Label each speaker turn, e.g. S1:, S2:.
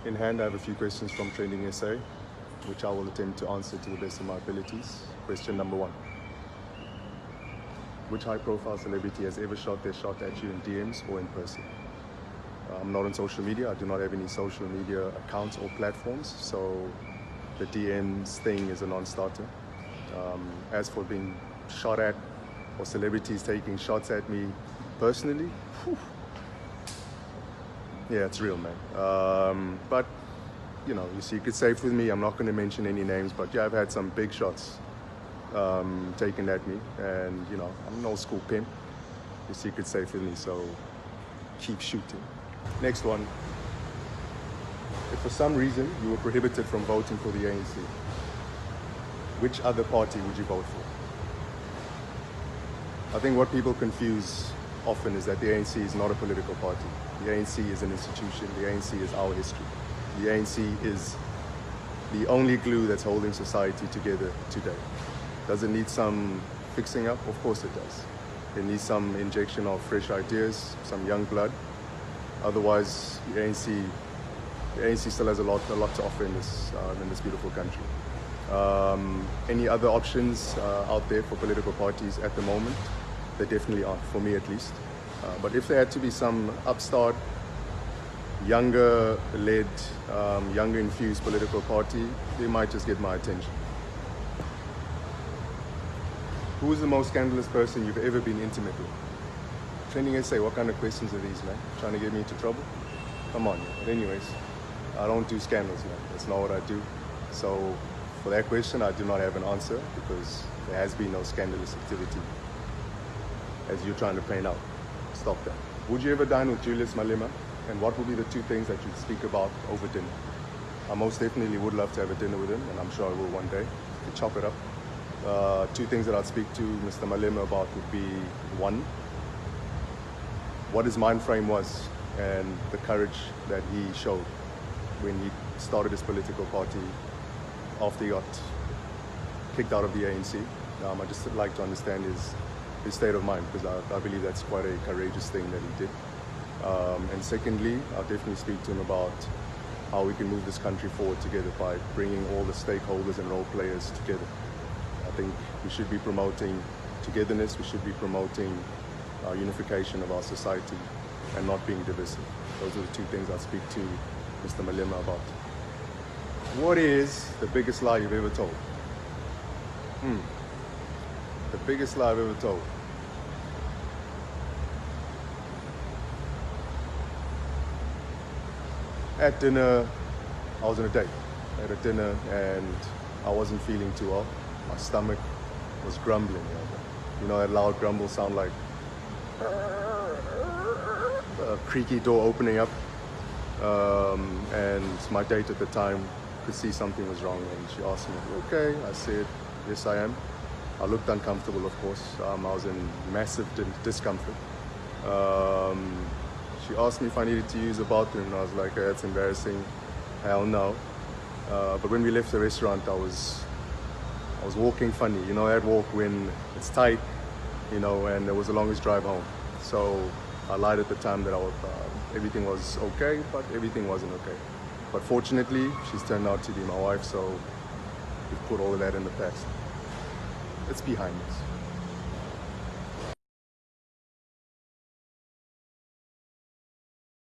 S1: In hand, I have a few questions from Trending SA, which I will attempt to answer to the best of my abilities. Question number 1. Which high-profile celebrity has ever shot their shot at you in DMs or in person? I'm not on social media. I do not have any social media accounts or platforms, so the DMs thing is a non-starter. As for being shot at or celebrities taking shots at me personally, yeah, it's real, man. But, you know, your secret's safe with me. I'm not going to mention any names, but yeah, I've had some big shots taken at me, and, you know, I'm an old school pimp. Your secret's safe with me, so keep shooting. Next one. If for some reason you were prohibited from voting for the ANC, which other party would you vote for? I think what people confuse often is that the ANC is not a political party. The ANC is an institution. The ANC is our history. The ANC is the only glue that's holding society together today. Does it need some fixing up? Of course it does. It needs some injection of fresh ideas, some young blood. Otherwise, the ANC still has a lot to offer in this beautiful country. Any other options out there for political parties at the moment? There definitely aren't, for me at least. But if there had to be some upstart, younger-led, younger-infused political party, they might just get my attention. Who is the most scandalous person you've ever been intimate with? Trending SA, what kind of questions are these, man? Trying to get me into trouble? Come on, man. But anyways, I don't do scandals, man. That's not what I do. So for that question, I do not have an answer because there has been no scandalous activity as you're trying to paint out. Stop that. Would you ever dine with Julius Malema? And what would be the 2 things that you'd speak about over dinner? I most definitely would love to have a dinner with him, and I'm sure I will one day, to chop it up. 2 things that I'd speak to Mr. Malema about would be, 1, what his mind frame was and the courage that he showed when he started his political party after he got kicked out of the ANC. I'd just like to understand his state of mind, because I believe that's quite a courageous thing that he did. And secondly, I'll definitely speak to him about how we can move this country forward together by bringing all the stakeholders and role players together. I think we should be promoting togetherness, we should be promoting unification of our society and not being divisive. Those are the 2 things I'll speak to Mr. Malema about. What is the biggest lie you've ever told? The biggest lie I've ever told. At dinner, I was on a date. At a dinner and I wasn't feeling too well. My stomach was grumbling. You know that loud grumble sound, like a creaky door opening up. And my date at the time could see something was wrong, and she asked me, "Okay?" I said, "Yes, I am." I looked uncomfortable, of course. I was in massive discomfort. She asked me if I needed to use the bathroom, and I was like, "That's embarrassing. Hell no." But when we left the restaurant, I was walking funny. You know that walk when it's tight, you know, and it was the longest drive home. So I lied at the time that everything was okay, but everything wasn't okay. But fortunately, she's turned out to be my wife, so we've put all of that in the past. It's behind us.